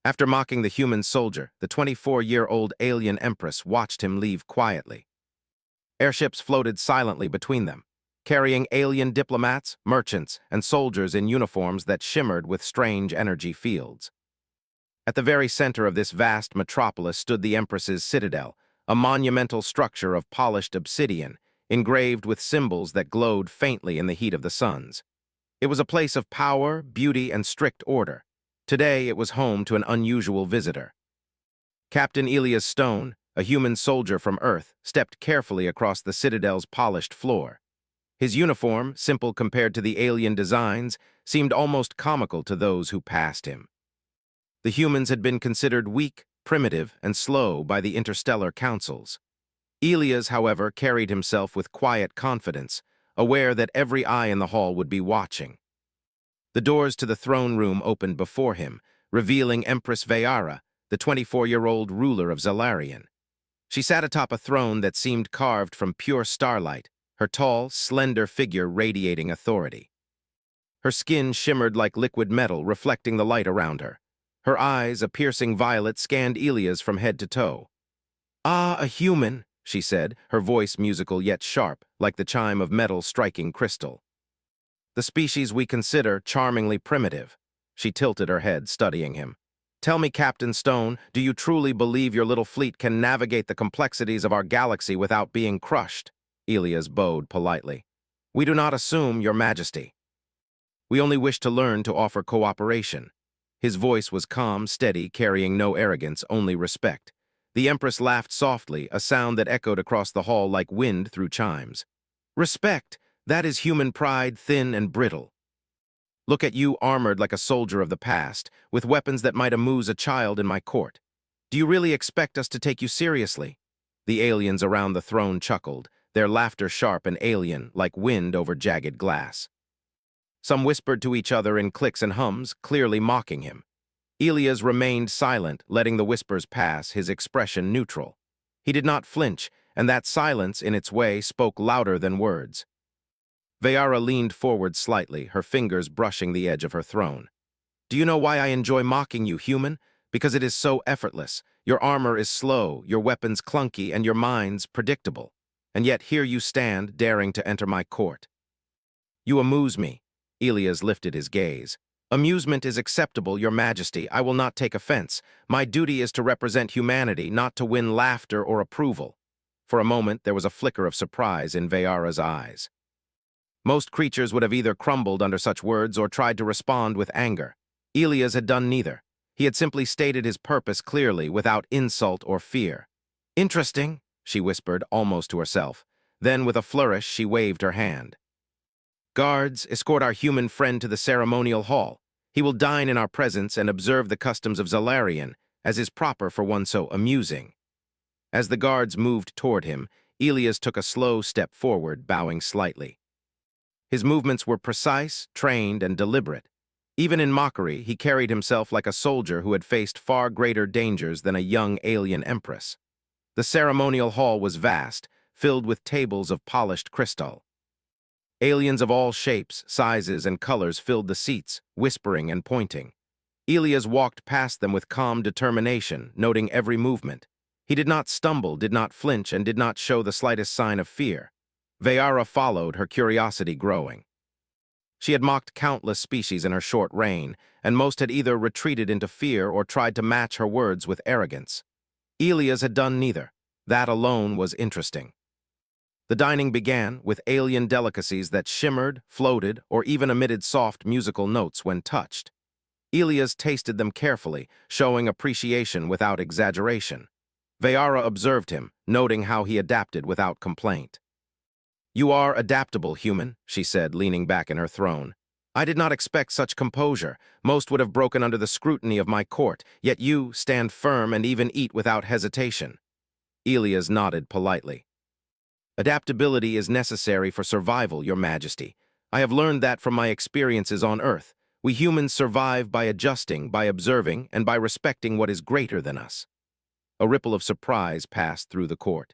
After mocking the human soldier, the 24-year-old alien Empress watched him leave quietly. Airships floated silently between them, carrying alien diplomats, merchants, and soldiers in uniforms that shimmered with strange energy fields. At the very center of this vast metropolis stood the Empress's citadel, a monumental structure of polished obsidian, engraved with symbols that glowed faintly in the heat of the suns. It was a place of power, beauty, and strict order. Today it was home to an unusual visitor. Captain Elias Stone, a human soldier from Earth, stepped carefully across the citadel's polished floor. His uniform, simple compared to the alien designs, seemed almost comical to those who passed him. The humans had been considered weak, primitive, and slow by the interstellar councils. Elias, however, carried himself with quiet confidence, aware that every eye in the hall would be watching. The doors to the throne room opened before him, revealing Empress Veyara, the 24-year-old ruler of Zalarian. She sat atop a throne that seemed carved from pure starlight, her tall, slender figure radiating authority. Her skin shimmered like liquid metal, reflecting the light around her. Her eyes, a piercing violet, scanned Elias from head to toe. "Ah, a human," she said, her voice musical yet sharp, like the chime of metal striking crystal. "The species we consider charmingly primitive." She tilted her head, studying him. "Tell me, Captain Stone, do you truly believe your little fleet can navigate the complexities of our galaxy without being crushed?" Elias bowed politely. "We do not assume, Your Majesty. We only wish to learn to offer cooperation." His voice was calm, steady, carrying no arrogance, only respect. The Empress laughed softly, a sound that echoed across the hall like wind through chimes. "Respect, that is human pride, thin and brittle. Look at you, armored like a soldier of the past, with weapons that might amuse a child in my court. Do you really expect us to take you seriously?" The aliens around the throne chuckled, their laughter sharp and alien, like wind over jagged glass. Some whispered to each other in clicks and hums, clearly mocking him. Elias remained silent, letting the whispers pass, his expression neutral. He did not flinch, and that silence, in its way, spoke louder than words. Veyara leaned forward slightly, her fingers brushing the edge of her throne. "Do you know why I enjoy mocking you, human? Because it is so effortless. Your armor is slow, your weapons clunky, and your minds predictable. And yet here you stand, daring to enter my court. You amuse me." Elias lifted his gaze. "Amusement is acceptable, Your Majesty. I will not take offense. My duty is to represent humanity, not to win laughter or approval." For a moment, there was a flicker of surprise in Veyara's eyes. Most creatures would have either crumbled under such words or tried to respond with anger. Elias had done neither. He had simply stated his purpose clearly, without insult or fear. "Interesting," she whispered, almost to herself. Then, with a flourish, she waved her hand. "Guards, escort our human friend to the ceremonial hall. He will dine in our presence and observe the customs of Zalarian, as is proper for one so amusing." As the guards moved toward him, Elias took a slow step forward, bowing slightly. His movements were precise, trained, and deliberate. Even in mockery, he carried himself like a soldier who had faced far greater dangers than a young alien empress. The ceremonial hall was vast, filled with tables of polished crystal. Aliens of all shapes, sizes, and colors filled the seats, whispering and pointing. Elias walked past them with calm determination, noting every movement. He did not stumble, did not flinch, and did not show the slightest sign of fear. Veyara followed, her curiosity growing. She had mocked countless species in her short reign, and most had either retreated into fear or tried to match her words with arrogance. Elias had done neither. That alone was interesting. The dining began with alien delicacies that shimmered, floated, or even emitted soft musical notes when touched. Elias tasted them carefully, showing appreciation without exaggeration. Veyara observed him, noting how he adapted without complaint. "You are adaptable, human," she said, leaning back in her throne. "I did not expect such composure. Most would have broken under the scrutiny of my court, yet you stand firm and even eat without hesitation." Elias nodded politely. "Adaptability is necessary for survival, Your Majesty. I have learned that from my experiences on Earth. We humans survive by adjusting, by observing, and by respecting what is greater than us." A ripple of surprise passed through the court.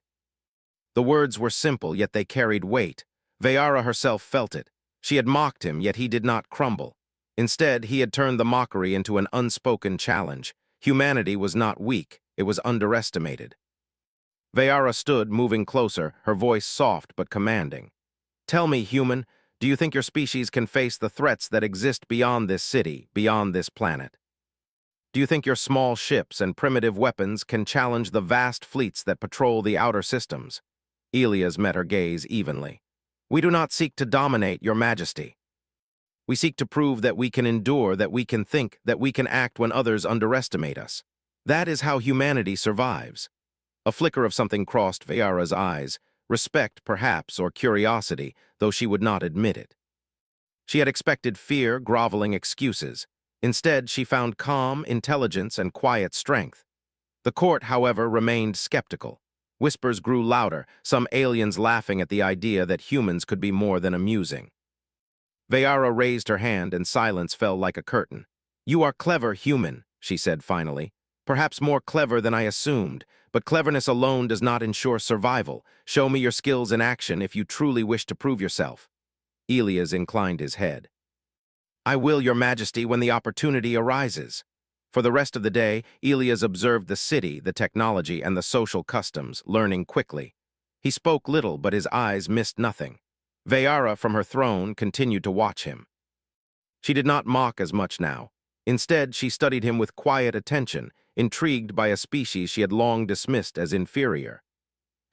The words were simple, yet they carried weight. Veyara herself felt it. She had mocked him, yet he did not crumble. Instead, he had turned the mockery into an unspoken challenge. Humanity was not weak, it was underestimated. Vayara stood, moving closer, her voice soft but commanding. Tell me, human, do you think your species can face the threats that exist beyond this city, beyond this planet? Do you think your small ships and primitive weapons can challenge the vast fleets that patrol the outer systems? Elias met her gaze evenly. We do not seek to dominate, your majesty. We seek to prove that we can endure, that we can think, that we can act when others underestimate us. That is how humanity survives. A flicker of something crossed Vayara's eyes, respect, perhaps, or curiosity, though she would not admit it. She had expected fear, groveling excuses. Instead, she found calm, intelligence, and quiet strength. The court, however, remained skeptical. Whispers grew louder, some aliens laughing at the idea that humans could be more than amusing. Vayara raised her hand and silence fell like a curtain. You are clever, human, she said finally. Perhaps more clever than I assumed, but cleverness alone does not ensure survival. Show me your skills in action if you truly wish to prove yourself. Elias inclined his head. I will, your majesty, when the opportunity arises. For the rest of the day, Elias observed the city, the technology, and the social customs, learning quickly. He spoke little, but his eyes missed nothing. Vayara, from her throne, continued to watch him. She did not mock as much now. Instead, she studied him with quiet attention, intrigued by a species she had long dismissed as inferior.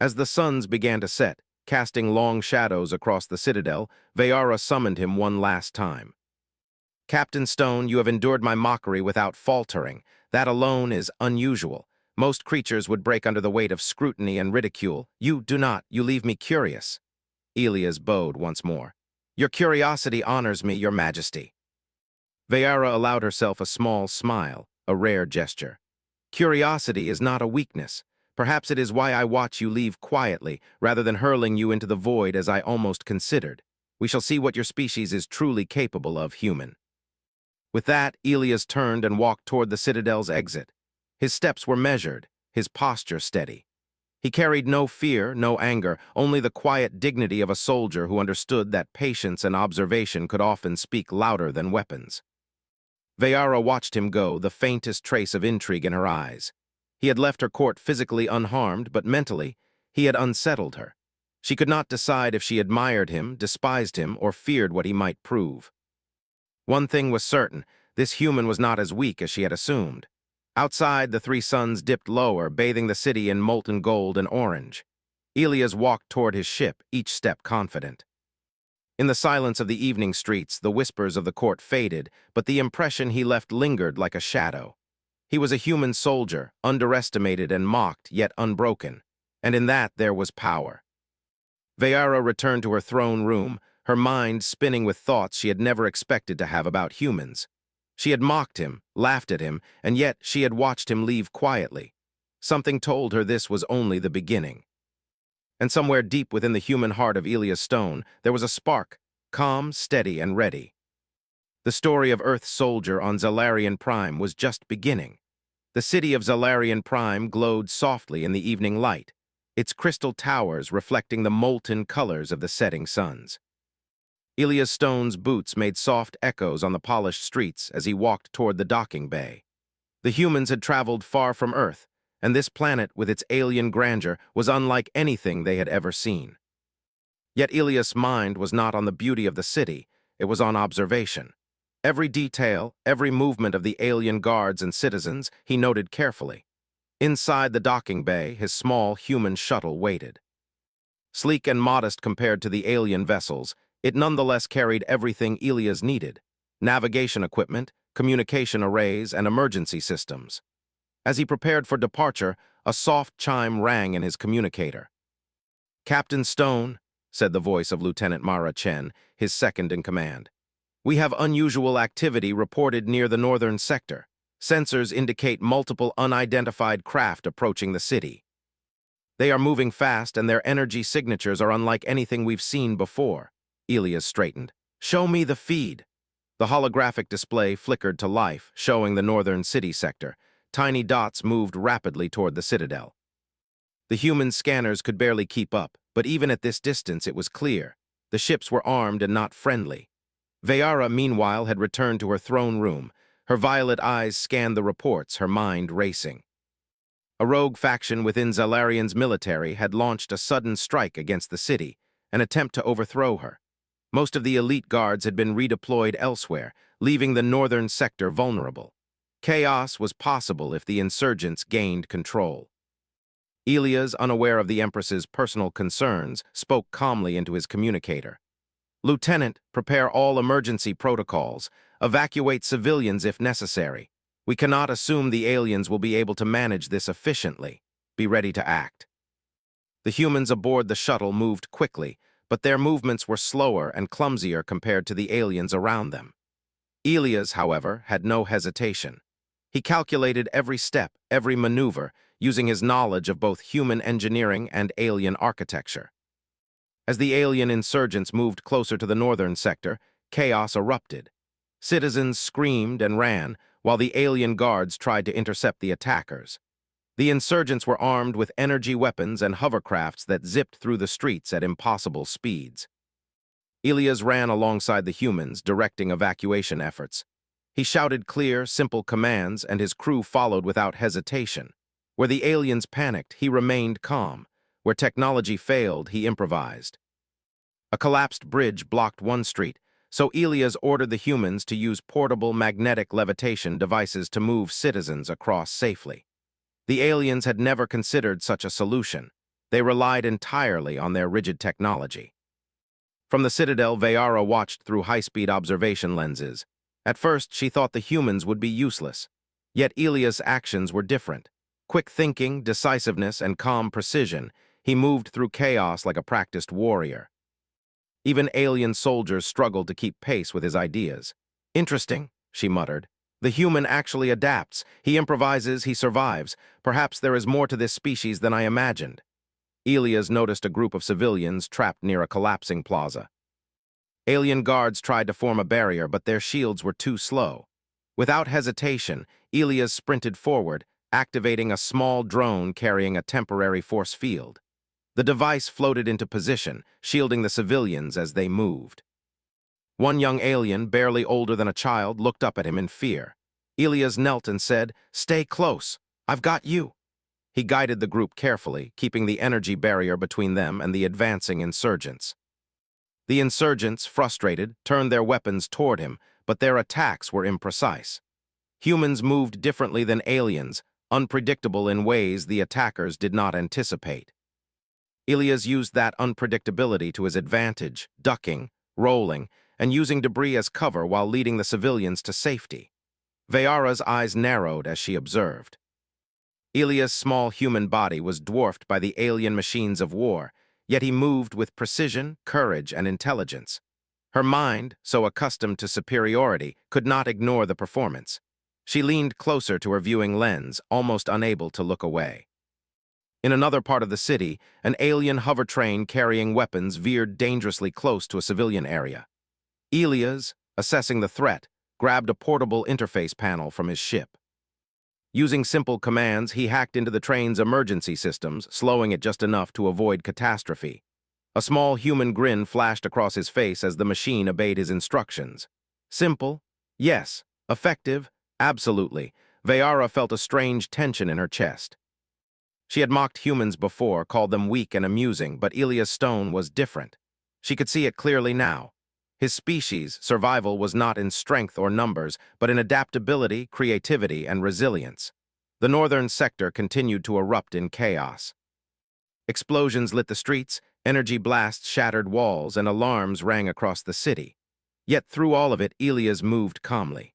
As the suns began to set, casting long shadows across the citadel, Vayara summoned him one last time. Captain Stone, you have endured my mockery without faltering. That alone is unusual. Most creatures would break under the weight of scrutiny and ridicule. You do not. You leave me curious. Elias bowed once more. Your curiosity honors me, your majesty. Vayara allowed herself a small smile, a rare gesture. Curiosity is not a weakness. Perhaps it is why I watch you leave quietly, rather than hurling you into the void as I almost considered. We shall see what your species is truly capable of, human. With that, Elias turned and walked toward the citadel's exit. His steps were measured, his posture steady. He carried no fear, no anger, only the quiet dignity of a soldier who understood that patience and observation could often speak louder than weapons. Vayara watched him go, the faintest trace of intrigue in her eyes. He had left her court physically unharmed, but mentally, he had unsettled her. She could not decide if she admired him, despised him, or feared what he might prove. One thing was certain, this human was not as weak as she had assumed. Outside, the three suns dipped lower, bathing the city in molten gold and orange. Elias walked toward his ship, each step confident. In the silence of the evening streets, the whispers of the court faded, but the impression he left lingered like a shadow. He was a human soldier, underestimated and mocked, yet unbroken, and in that there was power. Vayara returned to her throne room, her mind spinning with thoughts she had never expected to have about humans. She had mocked him, laughed at him, and yet she had watched him leave quietly. Something told her this was only the beginning. And somewhere deep within the human heart of Elias Stone, there was a spark, calm, steady, and ready. The story of Earth's soldier on Zalarian Prime was just beginning. The city of Zalarian Prime glowed softly in the evening light, its crystal towers reflecting the molten colors of the setting suns. Elias Stone's boots made soft echoes on the polished streets as he walked toward the docking bay. The humans had traveled far from Earth, and this planet with its alien grandeur was unlike anything they had ever seen. Yet Elias' mind was not on the beauty of the city, it was on observation. Every detail, every movement of the alien guards and citizens he noted carefully. Inside the docking bay, his small human shuttle waited. Sleek and modest compared to the alien vessels, it nonetheless carried everything Elias needed: navigation equipment, communication arrays, and emergency systems. As he prepared for departure, a soft chime rang in his communicator. Captain Stone, said the voice of Lieutenant Mara Chen, his second in command. We have unusual activity reported near the northern sector. Sensors indicate multiple unidentified craft approaching the city. They are moving fast and their energy signatures are unlike anything we've seen before. Elias straightened. Show me the feed. The holographic display flickered to life, showing the northern city sector. Tiny dots moved rapidly toward the citadel. The human scanners could barely keep up, but even at this distance it was clear. The ships were armed and not friendly. Vayara, meanwhile, had returned to her throne room. Her violet eyes scanned the reports, her mind racing. A rogue faction within Zalarian's military had launched a sudden strike against the city, an attempt to overthrow her. Most of the elite guards had been redeployed elsewhere, leaving the northern sector vulnerable. Chaos was possible if the insurgents gained control. Elias, unaware of the Empress's personal concerns, spoke calmly into his communicator. "Lieutenant, prepare all emergency protocols. Evacuate civilians if necessary. We cannot assume the aliens will be able to manage this efficiently. Be ready to act." The humans aboard the shuttle moved quickly, but their movements were slower and clumsier compared to the aliens around them. Elias, however, had no hesitation. He calculated every step, every maneuver, using his knowledge of both human engineering and alien architecture. As the alien insurgents moved closer to the northern sector, chaos erupted. Citizens screamed and ran, while the alien guards tried to intercept the attackers. The insurgents were armed with energy weapons and hovercrafts that zipped through the streets at impossible speeds. Elias ran alongside the humans, directing evacuation efforts. He shouted clear, simple commands, and his crew followed without hesitation. Where the aliens panicked, he remained calm. Where technology failed, he improvised. A collapsed bridge blocked one street, so Elias ordered the humans to use portable magnetic levitation devices to move citizens across safely. The aliens had never considered such a solution. They relied entirely on their rigid technology. From the Citadel, Veyara watched through high-speed observation lenses. At first, she thought the humans would be useless. Yet Elias' actions were different. Quick thinking, decisiveness, and calm precision, he moved through chaos like a practiced warrior. Even alien soldiers struggled to keep pace with his ideas. "Interesting," she muttered. "The human actually adapts. He improvises, he survives. Perhaps there is more to this species than I imagined." Elias noticed a group of civilians trapped near a collapsing plaza. Alien guards tried to form a barrier, but their shields were too slow. Without hesitation, Elias sprinted forward, activating a small drone carrying a temporary force field. The device floated into position, shielding the civilians as they moved. One young alien, barely older than a child, looked up at him in fear. Elias knelt and said, "Stay close. I've got you." He guided the group carefully, keeping the energy barrier between them and the advancing insurgents. The insurgents, frustrated, turned their weapons toward him, but their attacks were imprecise. Humans moved differently than aliens, unpredictable in ways the attackers did not anticipate. Elias used that unpredictability to his advantage, ducking, rolling, and using debris as cover while leading the civilians to safety. Veyara's eyes narrowed as she observed. Elias' small human body was dwarfed by the alien machines of war, yet he moved with precision, courage, and intelligence. Her mind, so accustomed to superiority, could not ignore the performance. She leaned closer to her viewing lens, almost unable to look away. In another part of the city, an alien hover train carrying weapons veered dangerously close to a civilian area. Elias, assessing the threat, grabbed a portable interface panel from his ship. Using simple commands, he hacked into the train's emergency systems, slowing it just enough to avoid catastrophe. A small human grin flashed across his face as the machine obeyed his instructions. Simple? Yes. Effective? Absolutely. Veyara felt a strange tension in her chest. She had mocked humans before, called them weak and amusing, but Elias Stone was different. She could see it clearly now. His species' survival was not in strength or numbers, but in adaptability, creativity, and resilience. The northern sector continued to erupt in chaos. Explosions lit the streets, energy blasts shattered walls, and alarms rang across the city. Yet through all of it, Elias moved calmly.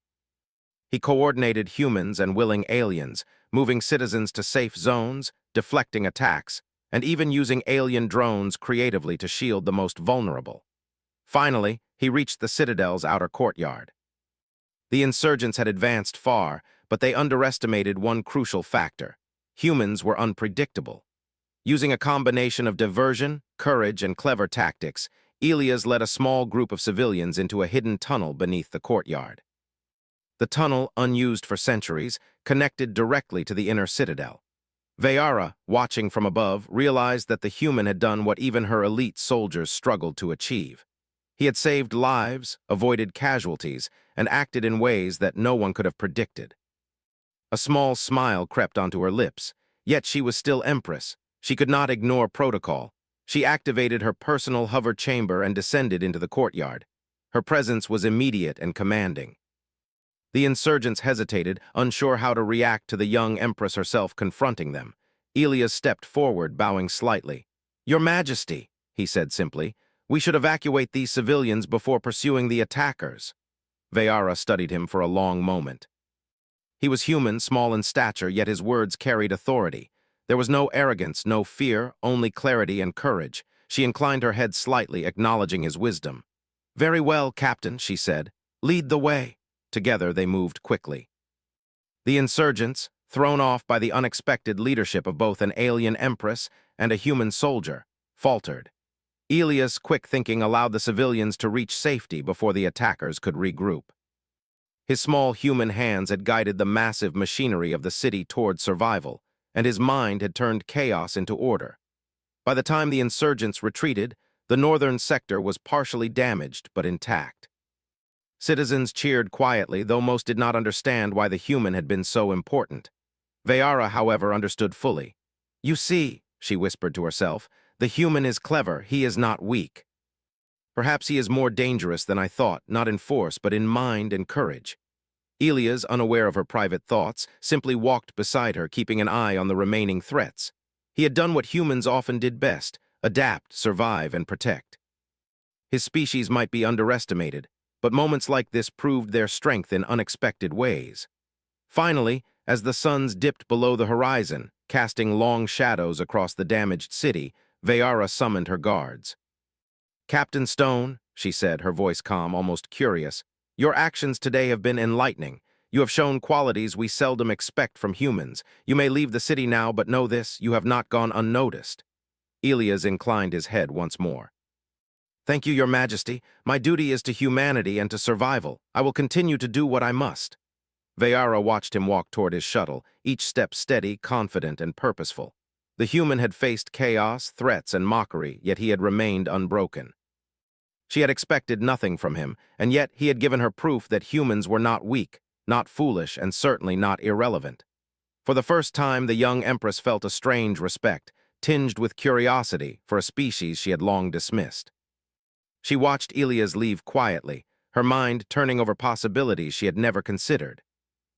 He coordinated humans and willing aliens, moving citizens to safe zones, deflecting attacks, and even using alien drones creatively to shield the most vulnerable. Finally, he reached the Citadel's outer courtyard. The insurgents had advanced far, but they underestimated one crucial factor. Humans were unpredictable. Using a combination of diversion, courage, and clever tactics, Elias led a small group of civilians into a hidden tunnel beneath the courtyard. The tunnel, unused for centuries, connected directly to the inner citadel. Veyara, watching from above, realized that the human had done what even her elite soldiers struggled to achieve. He had saved lives, avoided casualties, and acted in ways that no one could have predicted. A small smile crept onto her lips, yet she was still Empress. She could not ignore protocol. She activated her personal hover chamber and descended into the courtyard. Her presence was immediate and commanding. The insurgents hesitated, unsure how to react to the young Empress herself confronting them. Elias stepped forward, bowing slightly. "Your Majesty," he said simply, "we should evacuate these civilians before pursuing the attackers." Veyara studied him for a long moment. He was human, small in stature, yet his words carried authority. There was no arrogance, no fear, only clarity and courage. She inclined her head slightly, acknowledging his wisdom. "Very well, Captain," she said. "Lead the way." Together they moved quickly. The insurgents, thrown off by the unexpected leadership of both an alien empress and a human soldier, faltered. Elias' quick thinking allowed the civilians to reach safety before the attackers could regroup. His small human hands had guided the massive machinery of the city toward survival, and his mind had turned chaos into order. By the time the insurgents retreated, the northern sector was partially damaged but intact. Citizens cheered quietly, though most did not understand why the human had been so important. Veyara, however, understood fully. "You see," she whispered to herself, "the human is clever, he is not weak. Perhaps he is more dangerous than I thought, not in force, but in mind and courage." Elias, unaware of her private thoughts, simply walked beside her, keeping an eye on the remaining threats. He had done what humans often did best: adapt, survive, and protect. His species might be underestimated, but moments like this proved their strength in unexpected ways. Finally, as the suns dipped below the horizon, casting long shadows across the damaged city, Veyara summoned her guards. "Captain Stone," she said, her voice calm, almost curious, "your actions today have been enlightening. You have shown qualities we seldom expect from humans. You may leave the city now, but know this, you have not gone unnoticed." Elias inclined his head once more. "Thank you, Your Majesty. My duty is to humanity and to survival. I will continue to do what I must." Veyara watched him walk toward his shuttle, each step steady, confident, and purposeful. The human had faced chaos, threats, and mockery, yet he had remained unbroken. She had expected nothing from him, and yet he had given her proof that humans were not weak, not foolish, and certainly not irrelevant. For the first time, the young Empress felt a strange respect, tinged with curiosity for a species she had long dismissed. She watched Elias leave quietly, her mind turning over possibilities she had never considered.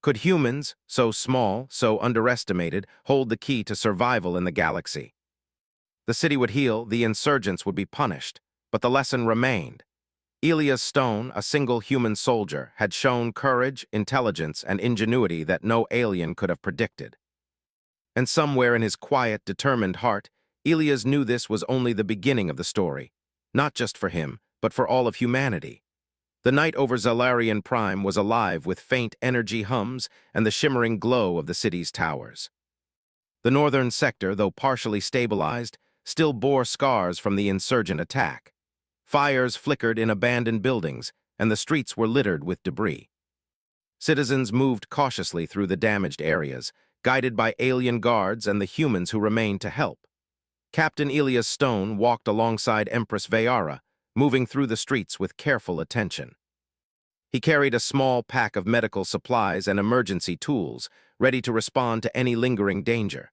Could humans, so small, so underestimated, hold the key to survival in the galaxy? The city would heal, the insurgents would be punished, but the lesson remained. Elias Stone, a single human soldier, had shown courage, intelligence, and ingenuity that no alien could have predicted. And somewhere in his quiet, determined heart, Elias knew this was only the beginning of the story, not just for him, but for all of humanity. The night over Zalarian Prime was alive with faint energy hums and the shimmering glow of the city's towers. The northern sector, though partially stabilized, still bore scars from the insurgent attack. Fires flickered in abandoned buildings, and the streets were littered with debris. Citizens moved cautiously through the damaged areas, guided by alien guards and the humans who remained to help. Captain Elias Stone walked alongside Empress Veyara, moving through the streets with careful attention. He carried a small pack of medical supplies and emergency tools, ready to respond to any lingering danger.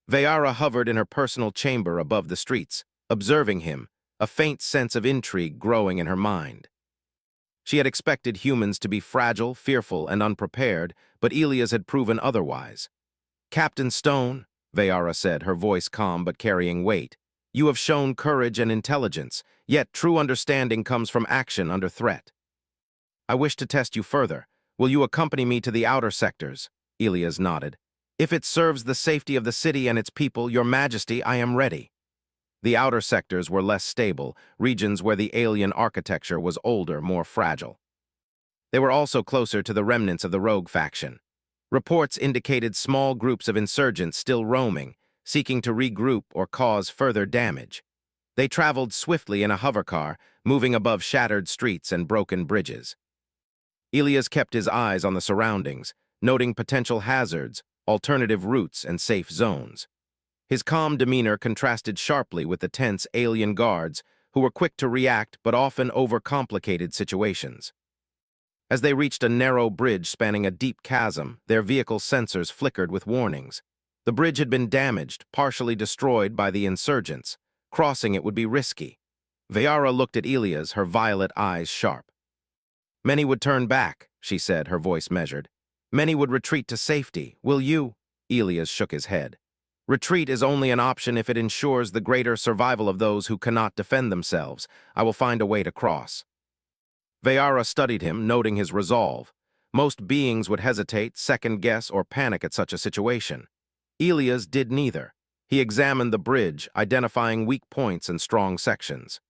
Veyara hovered in her personal chamber above the streets, observing him, a faint sense of intrigue growing in her mind. She had expected humans to be fragile, fearful, and unprepared, but Elias had proven otherwise. "Captain Stone," Veyara said, her voice calm but carrying weight, "you have shown courage and intelligence, yet true understanding comes from action under threat. I wish to test you further. Will you accompany me to the outer sectors?" Elias nodded. "If it serves the safety of the city and its people, Your Majesty, I am ready." The outer sectors were less stable, regions where the alien architecture was older, more fragile. They were also closer to the remnants of the rogue faction. Reports indicated small groups of insurgents still roaming, seeking to regroup or cause further damage. They traveled swiftly in a hovercar, moving above shattered streets and broken bridges. Elias kept his eyes on the surroundings, noting potential hazards, alternative routes, and safe zones. His calm demeanor contrasted sharply with the tense alien guards who were quick to react but often overcomplicated situations. As they reached a narrow bridge spanning a deep chasm, their vehicle sensors flickered with warnings. The bridge had been damaged, partially destroyed by the insurgents. Crossing it would be risky. Veyara looked at Elias, her violet eyes sharp. "Many would turn back," she said, her voice measured. "Many would retreat to safety. Will you?" Elias shook his head. "Retreat is only an option if it ensures the greater survival of those who cannot defend themselves. I will find a way to cross." Veyara studied him, noting his resolve. Most beings would hesitate, second-guess, or panic at such a situation. Elias did neither. He examined the bridge, identifying weak points and strong sections.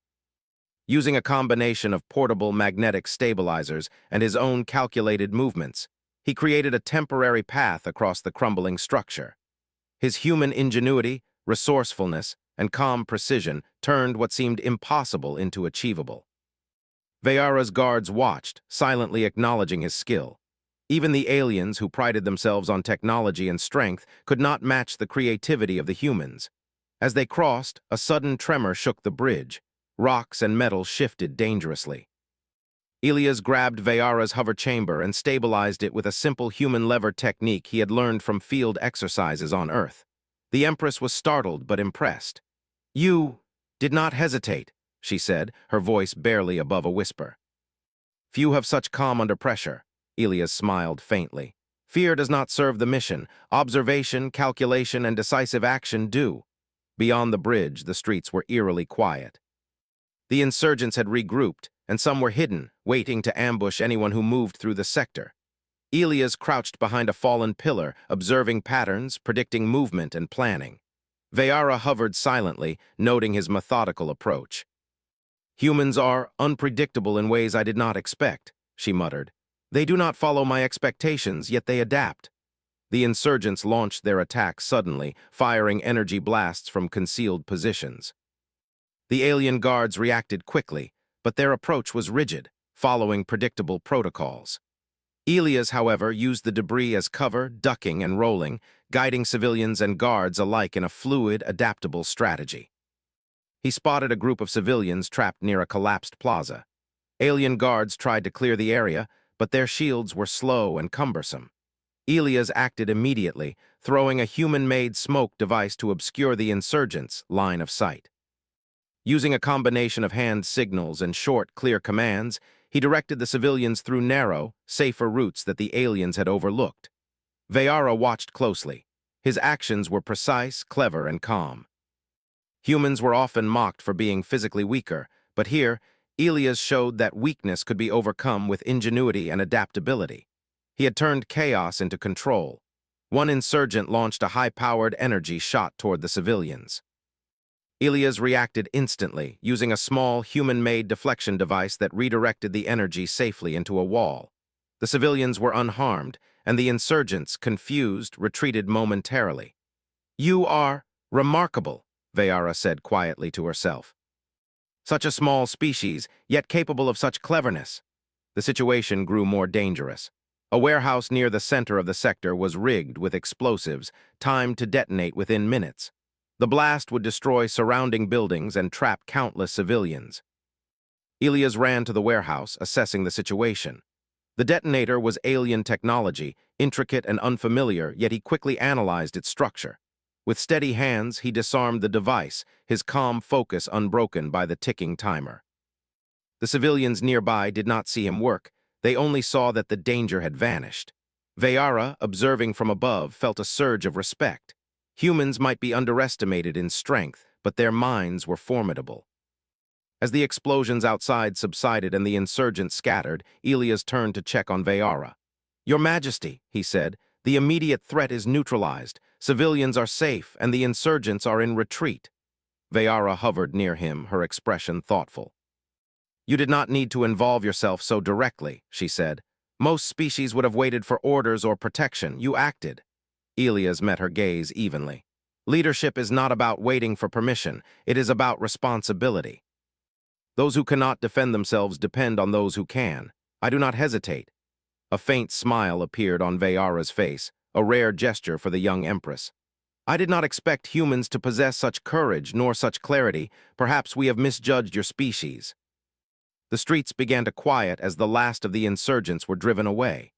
Using a combination of portable magnetic stabilizers and his own calculated movements, he created a temporary path across the crumbling structure. His human ingenuity, resourcefulness, and calm precision turned what seemed impossible into achievable. Veyara's guards watched, silently acknowledging his skill. Even the aliens, who prided themselves on technology and strength, could not match the creativity of the humans. As they crossed, a sudden tremor shook the bridge. Rocks and metal shifted dangerously. Elias grabbed Veyara's hover chamber and stabilized it with a simple human lever technique he had learned from field exercises on Earth. The Empress was startled but impressed. "You did not hesitate," she said, her voice barely above a whisper. "Few have such calm under pressure." Elias smiled faintly. "Fear does not serve the mission. Observation, calculation, and decisive action do." Beyond the bridge, the streets were eerily quiet. The insurgents had regrouped, and some were hidden, waiting to ambush anyone who moved through the sector. Elias crouched behind a fallen pillar, observing patterns, predicting movement and planning. Veyara hovered silently, noting his methodical approach. "Humans are unpredictable in ways I did not expect," she muttered. "They do not follow my expectations, yet they adapt." The insurgents launched their attack suddenly, firing energy blasts from concealed positions. The alien guards reacted quickly, but their approach was rigid, following predictable protocols. Elias, however, used the debris as cover, ducking and rolling, guiding civilians and guards alike in a fluid, adaptable strategy. He spotted a group of civilians trapped near a collapsed plaza. Alien guards tried to clear the area, but their shields were slow and cumbersome. Elias acted immediately, throwing a human-made smoke device to obscure the insurgents' line of sight. Using a combination of hand signals and short, clear commands, he directed the civilians through narrow, safer routes that the aliens had overlooked. Veyara watched closely. His actions were precise, clever, and calm. Humans were often mocked for being physically weaker, but here, Elias showed that weakness could be overcome with ingenuity and adaptability. He had turned chaos into control. One insurgent launched a high-powered energy shot toward the civilians. Elias reacted instantly, using a small, human-made deflection device that redirected the energy safely into a wall. The civilians were unharmed, and the insurgents, confused, retreated momentarily. "You are remarkable," Veyara said quietly to herself. "Such a small species, yet capable of such cleverness." The situation grew more dangerous. A warehouse near the center of the sector was rigged with explosives, timed to detonate within minutes. The blast would destroy surrounding buildings and trap countless civilians. Elias ran to the warehouse, assessing the situation. The detonator was alien technology, intricate and unfamiliar, yet he quickly analyzed its structure. With steady hands, he disarmed the device, his calm focus unbroken by the ticking timer. The civilians nearby did not see him work. They only saw that the danger had vanished. Veyara, observing from above, felt a surge of respect. Humans might be underestimated in strength, but their minds were formidable. As the explosions outside subsided and the insurgents scattered, Elias turned to check on Veyara. "Your Majesty," he said, "the immediate threat is neutralized. Civilians are safe, and the insurgents are in retreat." Veyara hovered near him, her expression thoughtful. "You did not need to involve yourself so directly," she said. "Most species would have waited for orders or protection. You acted." Elias met her gaze evenly. "Leadership is not about waiting for permission. It is about responsibility. Those who cannot defend themselves depend on those who can. I do not hesitate." A faint smile appeared on Veyara's face, a rare gesture for the young Empress. I did not expect humans to possess such courage nor such clarity. Perhaps we have misjudged your species. The streets began to quiet as the last of the insurgents were driven away.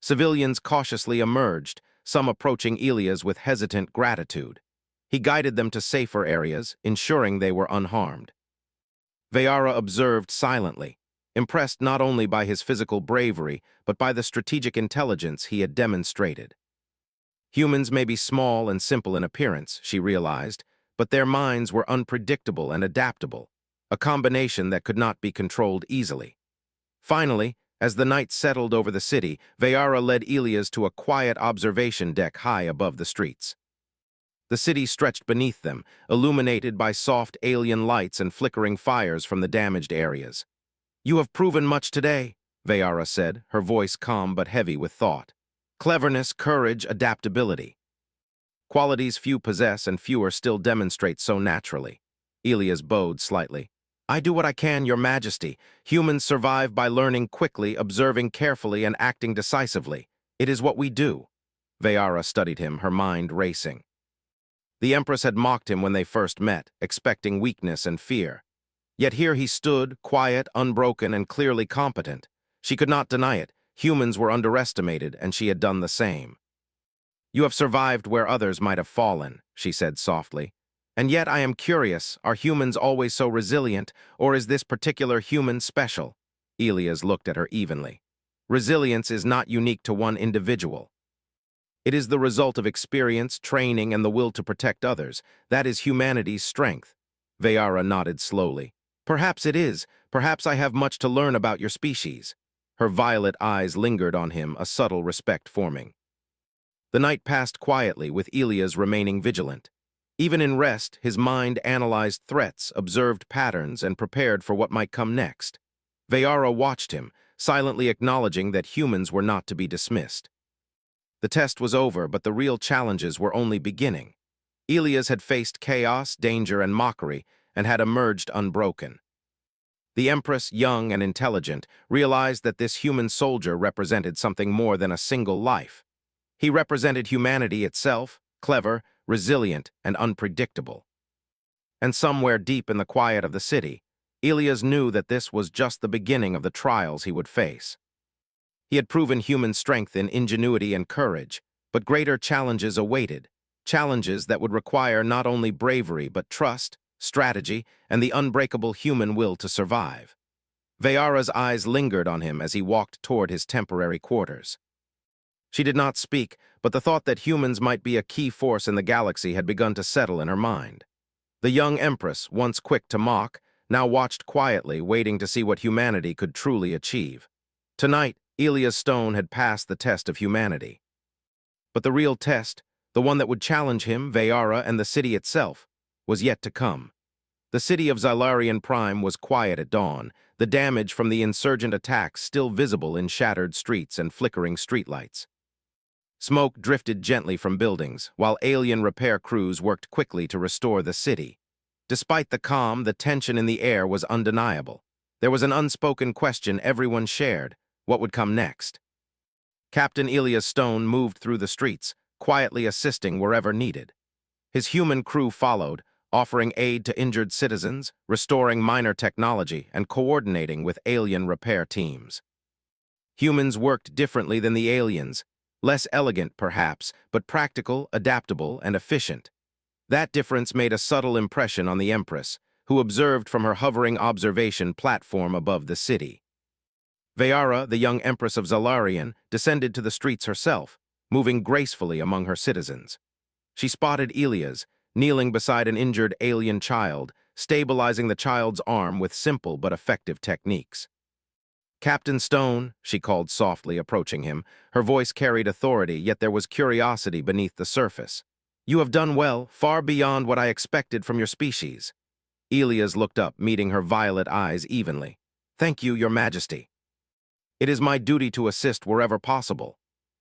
Civilians cautiously emerged, some approaching Elias with hesitant gratitude. He guided them to safer areas, ensuring they were unharmed. Veyara observed silently, impressed not only by his physical bravery, but by the strategic intelligence he had demonstrated. Humans may be small and simple in appearance, she realized, but their minds were unpredictable and adaptable, a combination that could not be controlled easily. Finally, as the night settled over the city, Veyara led Elias to a quiet observation deck high above the streets. The city stretched beneath them, illuminated by soft alien lights and flickering fires from the damaged areas. "You have proven much today," Veyara said, her voice calm but heavy with thought. "Cleverness, courage, adaptability. Qualities few possess and fewer still demonstrate so naturally." Elias bowed slightly. "I do what I can, Your Majesty. Humans survive by learning quickly, observing carefully, and acting decisively. It is what we do." Veyara studied him, her mind racing. The Empress had mocked him when they first met, expecting weakness and fear. Yet here he stood, quiet, unbroken, and clearly competent. She could not deny it. Humans were underestimated, and she had done the same. "You have survived where others might have fallen," she said softly. "And yet I am curious, are humans always so resilient, or is this particular human special?" Elias looked at her evenly. "Resilience is not unique to one individual. It is the result of experience, training, and the will to protect others. That is humanity's strength." Veyara nodded slowly. "Perhaps it is. Perhaps I have much to learn about your species." Her violet eyes lingered on him, a subtle respect forming. The night passed quietly, with Elias remaining vigilant. Even in rest, his mind analyzed threats, observed patterns, and prepared for what might come next. Veyara watched him, silently acknowledging that humans were not to be dismissed. The test was over, but the real challenges were only beginning. Elias had faced chaos, danger, and mockery, and had emerged unbroken. The Empress, young and intelligent, realized that this human soldier represented something more than a single life. He represented humanity itself, clever, resilient, and unpredictable. And somewhere deep in the quiet of the city, Elias knew that this was just the beginning of the trials he would face. He had proven human strength in ingenuity and courage, but greater challenges awaited, challenges that would require not only bravery but trust, strategy, and the unbreakable human will to survive. Veyara's eyes lingered on him as he walked toward his temporary quarters. She did not speak, but the thought that humans might be a key force in the galaxy had begun to settle in her mind. The young Empress, once quick to mock, now watched quietly, waiting to see what humanity could truly achieve. Tonight, Elias Stone had passed the test of humanity. But the real test, the one that would challenge him, Veyara, and the city itself, was yet to come. The city of Xylarian Prime was quiet at dawn, the damage from the insurgent attacks still visible in shattered streets and flickering streetlights. Smoke drifted gently from buildings, while alien repair crews worked quickly to restore the city. Despite the calm, the tension in the air was undeniable. There was an unspoken question everyone shared: what would come next? Captain Elias Stone moved through the streets, quietly assisting wherever needed. His human crew followed, offering aid to injured citizens, restoring minor technology, and coordinating with alien repair teams. Humans worked differently than the aliens, less elegant perhaps, but practical, adaptable, and efficient. That difference made a subtle impression on the Empress, who observed from her hovering observation platform above the city. Veyara, the young Empress of Xylarian, descended to the streets herself, moving gracefully among her citizens. She spotted Elias, kneeling beside an injured alien child, stabilizing the child's arm with simple but effective techniques. "Captain Stone," she called softly, approaching him. Her voice carried authority, yet there was curiosity beneath the surface. "You have done well, far beyond what I expected from your species." Elias looked up, meeting her violet eyes evenly. "Thank you, Your Majesty. It is my duty to assist wherever possible."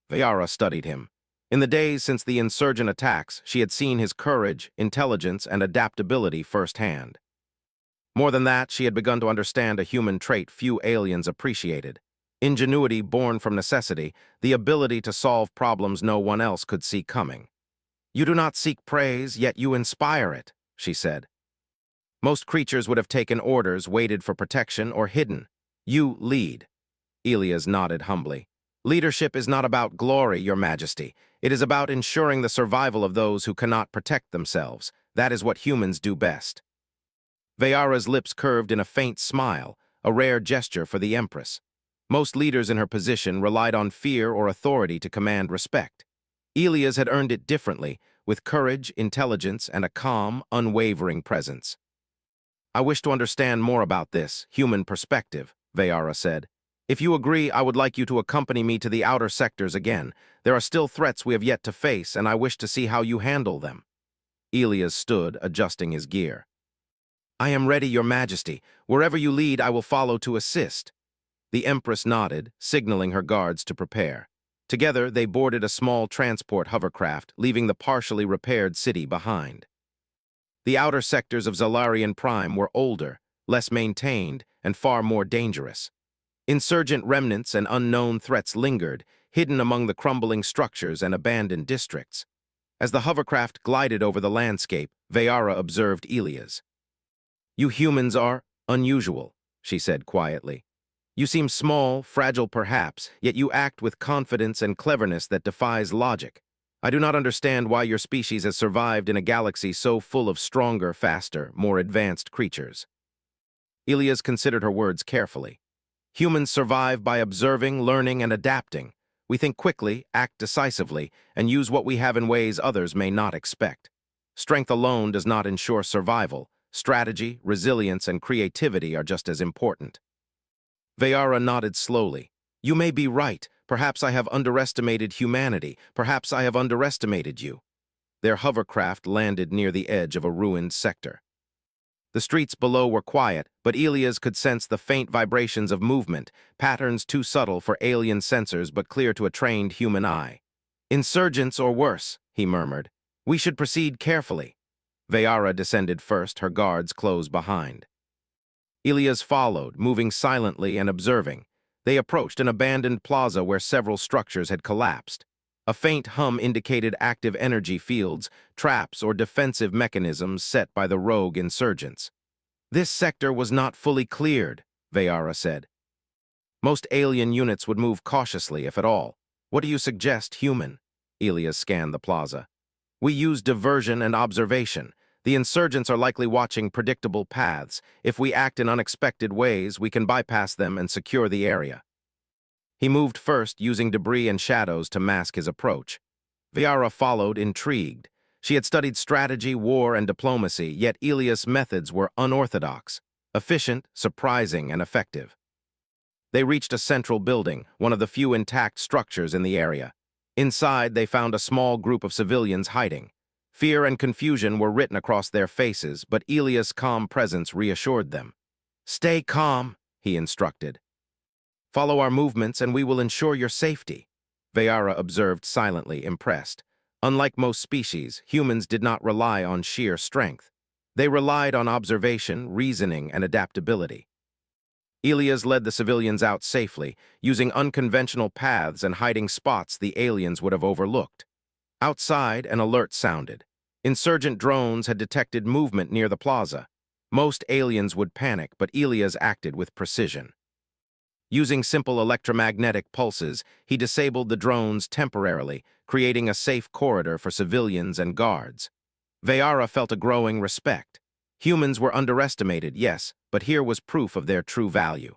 Veyara studied him. In the days since the insurgent attacks, she had seen his courage, intelligence, and adaptability firsthand. More than that, she had begun to understand a human trait few aliens appreciated: ingenuity born from necessity, the ability to solve problems no one else could see coming. You do not seek praise, yet you inspire it, she said. Most creatures would have taken orders, waited for protection, or hidden. You lead. Elias nodded humbly. Leadership is not about glory, Your Majesty. It is about ensuring the survival of those who cannot protect themselves. That is what humans do best. Veyara's lips curved in a faint smile, a rare gesture for the Empress. Most leaders in her position relied on fear or authority to command respect. Elias had earned it differently, with courage, intelligence, and a calm, unwavering presence. I wish to understand more about this human perspective, Veyara said. If you agree, I would like you to accompany me to the outer sectors again. There are still threats we have yet to face, and I wish to see how you handle them. Elias stood, adjusting his gear. I am ready, Your Majesty. Wherever you lead, I will follow to assist. The Empress nodded, signaling her guards to prepare. Together, they boarded a small transport hovercraft, leaving the partially repaired city behind. The outer sectors of Zalarian Prime were older, less maintained, and far more dangerous. Insurgent remnants and unknown threats lingered, hidden among the crumbling structures and abandoned districts. As the hovercraft glided over the landscape, Veyara observed Elias. You humans are unusual, she said quietly. You seem small, fragile perhaps, yet you act with confidence and cleverness that defies logic. I do not understand why your species has survived in a galaxy so full of stronger, faster, more advanced creatures. Elias considered her words carefully. Humans survive by observing, learning, and adapting. We think quickly, act decisively, and use what we have in ways others may not expect. Strength alone does not ensure survival. Strategy, resilience, and creativity are just as important. Veyara nodded slowly. You may be right. Perhaps I have underestimated humanity. Perhaps I have underestimated you. Their hovercraft landed near the edge of a ruined sector. The streets below were quiet, but Elias could sense the faint vibrations of movement, patterns too subtle for alien sensors but clear to a trained human eye. Insurgents or worse, he murmured. We should proceed carefully. Veyara descended first, her guards close behind. Elias followed, moving silently and observing. They approached an abandoned plaza where several structures had collapsed. A faint hum indicated active energy fields, traps, or defensive mechanisms set by the rogue insurgents. This sector was not fully cleared, Veyara said. Most alien units would move cautiously, if at all. What do you suggest, human? Elias scanned the plaza. We use diversion and observation. The insurgents are likely watching predictable paths. If we act in unexpected ways, we can bypass them and secure the area. He moved first, using debris and shadows to mask his approach. Veyara followed, intrigued. She had studied strategy, war, and diplomacy, yet Elias' methods were unorthodox, efficient, surprising, and effective. They reached a central building, one of the few intact structures in the area. Inside, they found a small group of civilians hiding. Fear and confusion were written across their faces, but Elias' calm presence reassured them. Stay calm, he instructed. Follow our movements and we will ensure your safety. Veyara observed silently, impressed. Unlike most species, humans did not rely on sheer strength. They relied on observation, reasoning, and adaptability. Elias led the civilians out safely, using unconventional paths and hiding spots the aliens would have overlooked. Outside, an alert sounded. Insurgent drones had detected movement near the plaza. Most aliens would panic, but Elias acted with precision. Using simple electromagnetic pulses, he disabled the drones temporarily, creating a safe corridor for civilians and guards. Veyara felt a growing respect. Humans were underestimated, yes, but here was proof of their true value.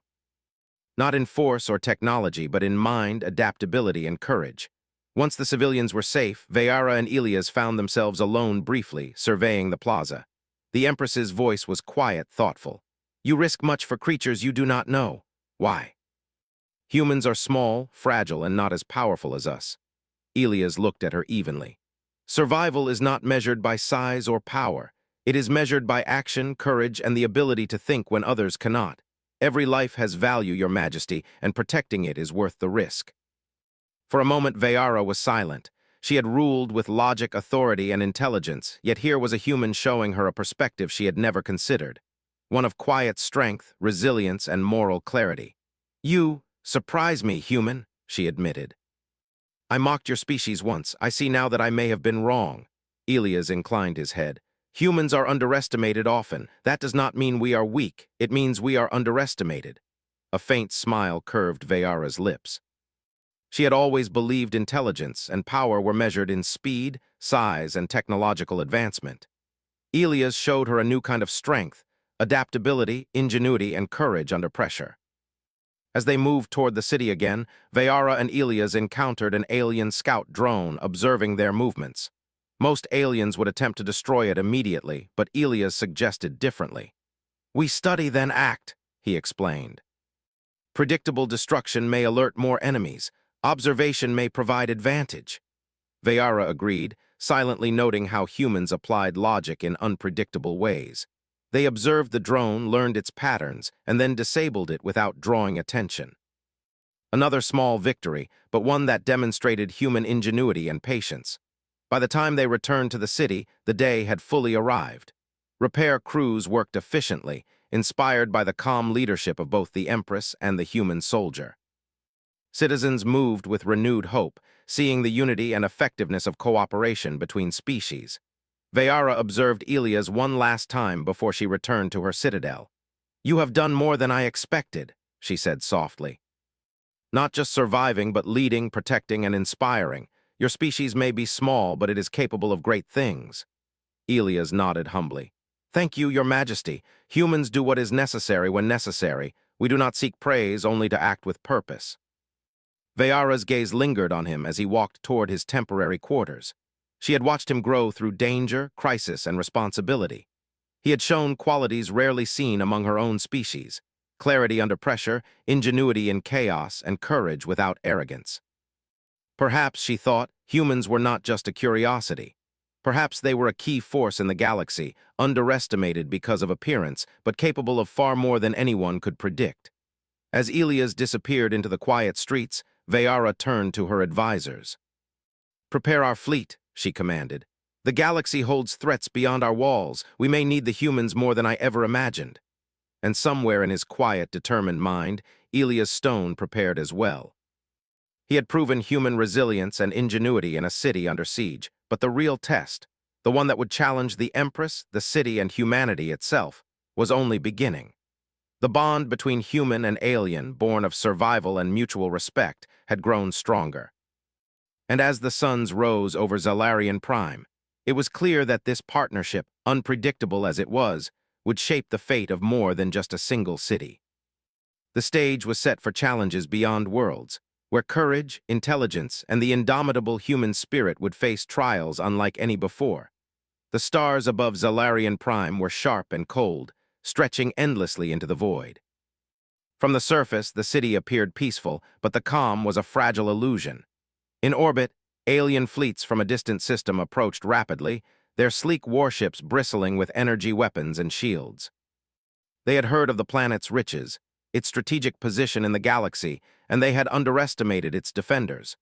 Not in force or technology, but in mind, adaptability, and courage. Once the civilians were safe, Veyara and Elias found themselves alone briefly, surveying the plaza. The Empress's voice was quiet, thoughtful. You risk much for creatures you do not know. Why? Humans are small, fragile, and not as powerful as us. Elias looked at her evenly. Survival is not measured by size or power. It is measured by action, courage, and the ability to think when others cannot. Every life has value, Your Majesty, and protecting it is worth the risk. For a moment, Veyara was silent. She had ruled with logic, authority, and intelligence, yet here was a human showing her a perspective she had never considered. One of quiet strength, resilience, and moral clarity. You surprise me, human, she admitted. I mocked your species once. I see now that I may have been wrong. Elias inclined his head. Humans are underestimated often. That does not mean we are weak. It means we are underestimated. A faint smile curved Veyara's lips. She had always believed intelligence and power were measured in speed, size, and technological advancement. Elias showed her a new kind of strength, adaptability, ingenuity, and courage under pressure. As they moved toward the city again, Veyara and Elias encountered an alien scout drone observing their movements. Most aliens would attempt to destroy it immediately, but Elias suggested differently. "We study, then act," he explained. "Predictable destruction may alert more enemies. Observation may provide advantage." Veyara agreed, silently noting how humans applied logic in unpredictable ways. They observed the drone, learned its patterns, and then disabled it without drawing attention. Another small victory, but one that demonstrated human ingenuity and patience. By the time they returned to the city, the day had fully arrived. Repair crews worked efficiently, inspired by the calm leadership of both the Empress and the human soldier. Citizens moved with renewed hope, seeing the unity and effectiveness of cooperation between species. Veyara observed Elias one last time before she returned to her citadel. "You have done more than I expected," she said softly. "Not just surviving, but leading, protecting, and inspiring. Your species may be small, but it is capable of great things." Elias nodded humbly. "Thank you, Your Majesty. Humans do what is necessary when necessary. We do not seek praise, only to act with purpose." Veyara's gaze lingered on him as he walked toward his temporary quarters. She had watched him grow through danger, crisis, and responsibility. He had shown qualities rarely seen among her own species: clarity under pressure, ingenuity in chaos, and courage without arrogance. Perhaps, she thought, humans were not just a curiosity. Perhaps they were a key force in the galaxy, underestimated because of appearance, but capable of far more than anyone could predict. As Elias disappeared into the quiet streets, Veyara turned to her advisors. "Prepare our fleet," she commanded. "The galaxy holds threats beyond our walls. We may need the humans more than I ever imagined." And somewhere in his quiet, determined mind, Elias Stone prepared as well. He had proven human resilience and ingenuity in a city under siege, but the real test, the one that would challenge the Empress, the city, and humanity itself, was only beginning. The bond between human and alien, born of survival and mutual respect, had grown stronger. And as the suns rose over Zalarian Prime, it was clear that this partnership, unpredictable as it was, would shape the fate of more than just a single city. The stage was set for challenges beyond worlds, where courage, intelligence, and the indomitable human spirit would face trials unlike any before. The stars above Zalarian Prime were sharp and cold, stretching endlessly into the void. From the surface, the city appeared peaceful, but the calm was a fragile illusion. In orbit, alien fleets from a distant system approached rapidly, their sleek warships bristling with energy weapons and shields. They had heard of the planet's riches, its strategic position in the galaxy, and they had underestimated its defenders,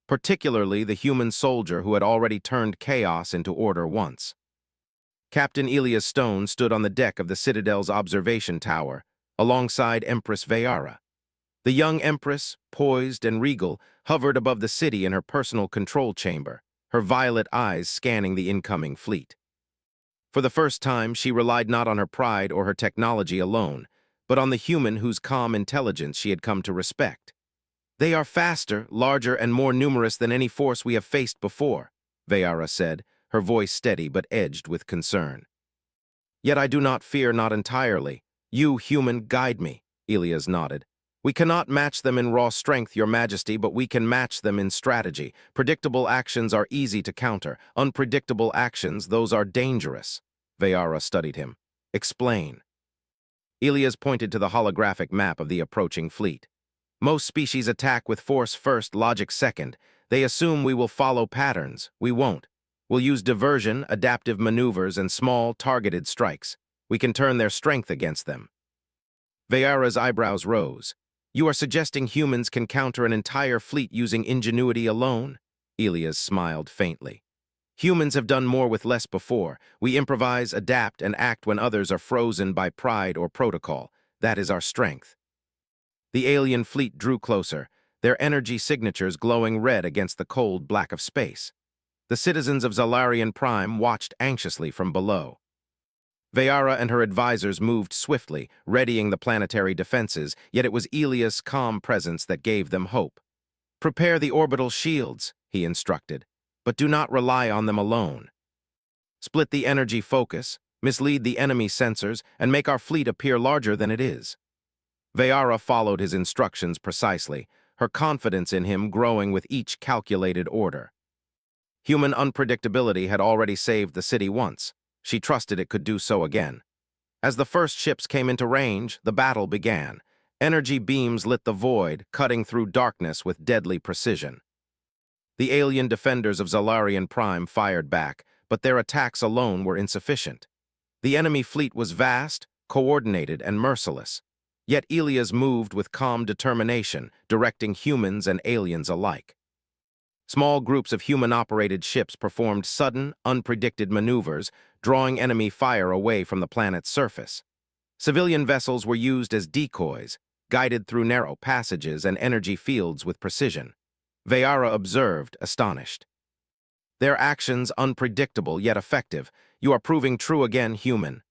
particularly the human soldier who had already turned chaos into order once. Captain Elias Stone stood on the deck of the Citadel's observation tower, alongside Empress Veyara. The young Empress, poised and regal, hovered above the city in her personal control chamber, her violet eyes scanning the incoming fleet. For the first time, she relied not on her pride or her technology alone, but on the human whose calm intelligence she had come to respect. "They are faster, larger, and more numerous than any force we have faced before," Veyara said, her voice steady but edged with concern. "Yet I do not fear, not entirely. You, human, guide me," Elias nodded. "We cannot match them in raw strength, Your Majesty, but we can match them in strategy. Predictable actions are easy to counter. Unpredictable actions, those are dangerous." Veyara studied him. "Explain." Elias pointed to the holographic map of the approaching fleet. "Most species attack with force first, logic second. They assume we will follow patterns. We won't. We'll use diversion, adaptive maneuvers, and small, targeted strikes. We can turn their strength against them." Veyara's eyebrows rose. "You are suggesting humans can counter an entire fleet using ingenuity alone?" Elias smiled faintly. "Humans have done more with less before. We improvise, adapt, and act when others are frozen by pride or protocol. That is our strength." The alien fleet drew closer, their energy signatures glowing red against the cold black of space. The citizens of Zalarian Prime watched anxiously from below. Vayara and her advisors moved swiftly, readying the planetary defenses, yet it was Elia's calm presence that gave them hope. "Prepare the orbital shields," he instructed, "but do not rely on them alone. Split the energy focus, mislead the enemy sensors, and make our fleet appear larger than it is." Vayara followed his instructions precisely, her confidence in him growing with each calculated order. Human unpredictability had already saved the city once. She trusted it could do so again. As the first ships came into range, the battle began. Energy beams lit the void, cutting through darkness with deadly precision. The alien defenders of Zalarian Prime fired back, but their attacks alone were insufficient. The enemy fleet was vast, coordinated, and merciless. Yet Elias moved with calm determination, directing humans and aliens alike. Small groups of human-operated ships performed sudden, unpredicted maneuvers, drawing enemy fire away from the planet's surface. Civilian vessels were used as decoys, guided through narrow passages and energy fields with precision. Vayara observed, astonished. "Their actions unpredictable yet effective. You are proving true again, human."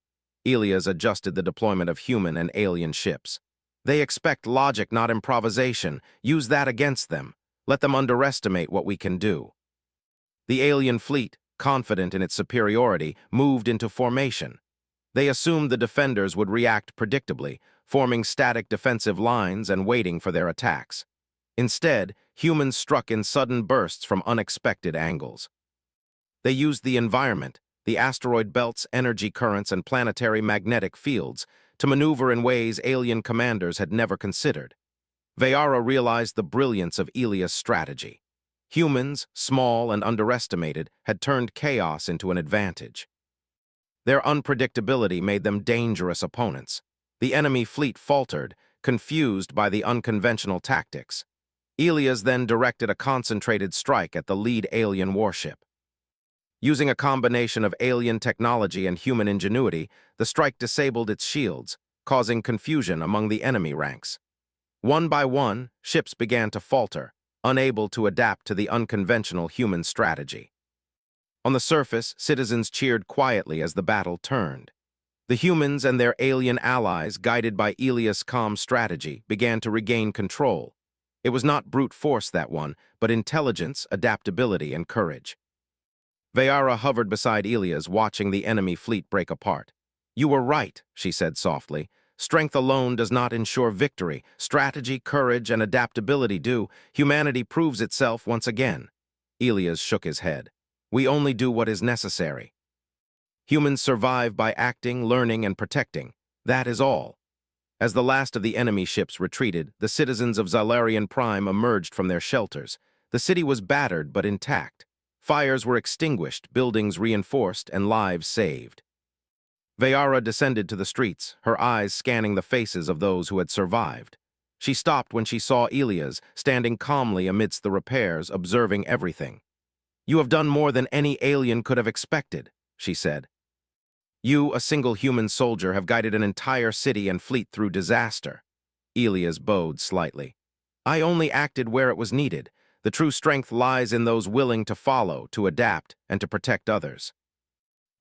Elias adjusted the deployment of human and alien ships. "They expect logic, not improvisation. Use that against them. Let them underestimate what we can do." The alien fleet, confident in its superiority, moved into formation. They assumed the defenders would react predictably, forming static defensive lines and waiting for their attacks. Instead, humans struck in sudden bursts from unexpected angles. They used the environment, the asteroid belts, energy currents, and planetary magnetic fields, to maneuver in ways alien commanders had never considered. Vayara realized the brilliance of Elias' strategy. Humans, small and underestimated, had turned chaos into an advantage. Their unpredictability made them dangerous opponents. The enemy fleet faltered, confused by the unconventional tactics. Elias then directed a concentrated strike at the lead alien warship. Using a combination of alien technology and human ingenuity, the strike disabled its shields, causing confusion among the enemy ranks. One by one, ships began to falter, unable to adapt to the unconventional human strategy. On the surface, citizens cheered quietly as the battle turned. The humans and their alien allies, guided by Elias' calm strategy, began to regain control. It was not brute force that won, but intelligence, adaptability, and courage. Vayara hovered beside Elias, watching the enemy fleet break apart. "You were right," she said softly. "Strength alone does not ensure victory. Strategy, courage, and adaptability do. Humanity proves itself once again." Elias shook his head. "We only do what is necessary. Humans survive by acting, learning, and protecting. That is all." As the last of the enemy ships retreated, the citizens of Zalarian Prime emerged from their shelters. The city was battered but intact. Fires were extinguished, buildings reinforced, and lives saved. Vayara descended to the streets, her eyes scanning the faces of those who had survived. She stopped when she saw Elias, standing calmly amidst the repairs, observing everything. "You have done more than any alien could have expected," she said. "You, a single human soldier, have guided an entire city and fleet through disaster." Elias bowed slightly. "I only acted where it was needed. The true strength lies in those willing to follow, to adapt, and to protect others.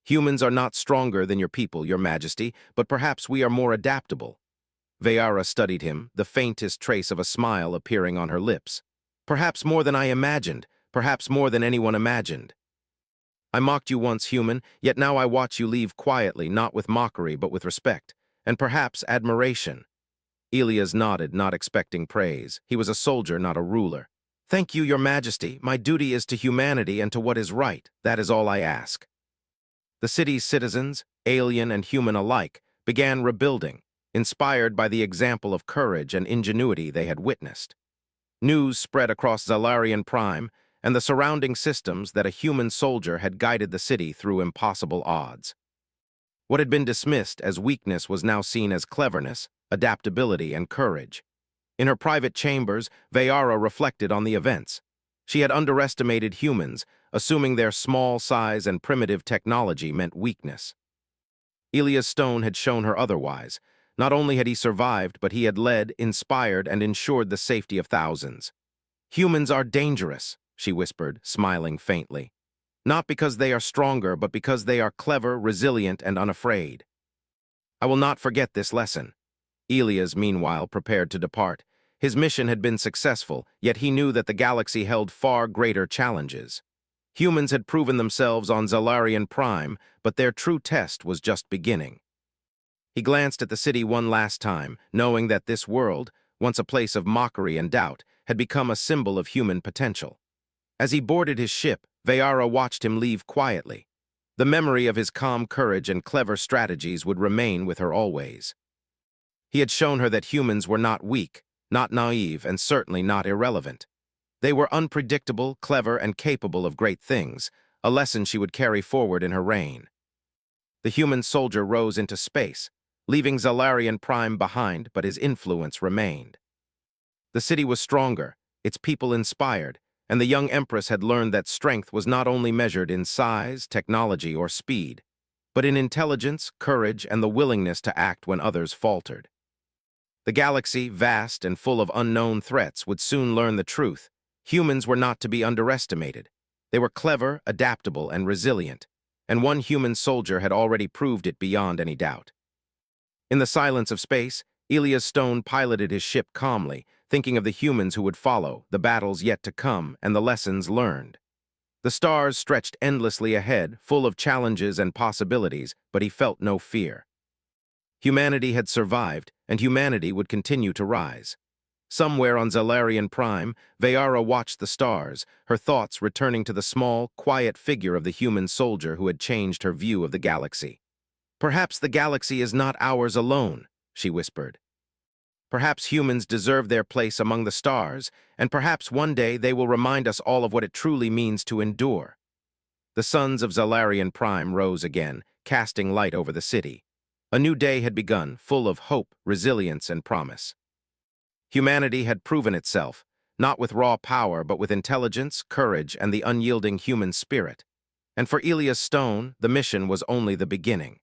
Humans are not stronger than your people, Your Majesty, but perhaps we are more adaptable." Vayara studied him, the faintest trace of a smile appearing on her lips. "Perhaps more than I imagined, perhaps more than anyone imagined. I mocked you once, human, yet now I watch you leave quietly, not with mockery, but with respect, and perhaps admiration." Elias nodded, not expecting praise. He was a soldier, not a ruler. "Thank you, Your Majesty. My duty is to humanity and to what is right. That is all I ask." The city's citizens, alien and human alike, began rebuilding, inspired by the example of courage and ingenuity they had witnessed. News spread across Zalarian Prime and the surrounding systems that a human soldier had guided the city through impossible odds. What had been dismissed as weakness was now seen as cleverness, adaptability, and courage. In her private chambers, Vayara reflected on the events. She had underestimated humans, assuming their small size and primitive technology meant weakness. Elias Stone had shown her otherwise. Not only had he survived, but he had led, inspired, and ensured the safety of thousands. "Humans are dangerous," she whispered, smiling faintly. Not because they are stronger, but because they are clever, resilient, and unafraid. I will not forget this lesson. Elias, meanwhile, prepared to depart. His mission had been successful, yet he knew that the galaxy held far greater challenges. Humans had proven themselves on Zalarian Prime, but their true test was just beginning. He glanced at the city one last time, knowing that this world, once a place of mockery and doubt, had become a symbol of human potential. As he boarded his ship, Vayara watched him leave quietly. The memory of his calm courage and clever strategies would remain with her always. He had shown her that humans were not weak, not naive, and certainly not irrelevant. They were unpredictable, clever, and capable of great things, a lesson she would carry forward in her reign. The human soldier rose into space, leaving Zalarian Prime behind, but his influence remained. The city was stronger, its people inspired, and the young Empress had learned that strength was not only measured in size, technology, or speed, but in intelligence, courage, and the willingness to act when others faltered. The galaxy, vast and full of unknown threats, would soon learn the truth. Humans were not to be underestimated. They were clever, adaptable, and resilient, and one human soldier had already proved it beyond any doubt. In the silence of space, Elias Stone piloted his ship calmly, thinking of the humans who would follow, the battles yet to come, and the lessons learned. The stars stretched endlessly ahead, full of challenges and possibilities, but he felt no fear. Humanity had survived, and humanity would continue to rise. Somewhere on Zalarian Prime, Vayara watched the stars, her thoughts returning to the small, quiet figure of the human soldier who had changed her view of the galaxy. "Perhaps the galaxy is not ours alone," she whispered. "Perhaps humans deserve their place among the stars, and perhaps one day they will remind us all of what it truly means to endure." The suns of Zalarian Prime rose again, casting light over the city. A new day had begun, full of hope, resilience, and promise. Humanity had proven itself, not with raw power, but with intelligence, courage, and the unyielding human spirit. And for Elias Stone, the mission was only the beginning.